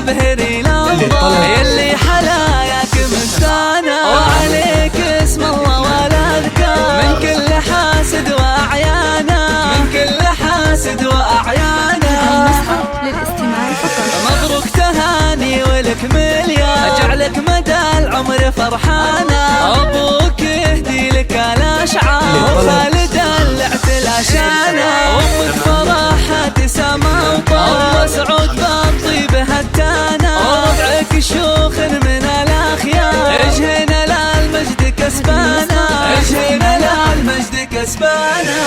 تبهري الأنظار يلي حلاياك مستانة وعليك اسم الله والأذكار من كل حاسد وأعيانه من كل حاسد وأعيانه. للاستماع فقط. مبروك تهاني ولك مليار أجعلك مدى العمر فرحانة أبوك يهدي لك الأشعار وخالد اللعت العشانة وأمك فرحة سما وطار سعود بالطيب هتانة وربعك شيوخ من الأخيار اجهنا للمجد كسبانة اجهنا للمجد كسبانة.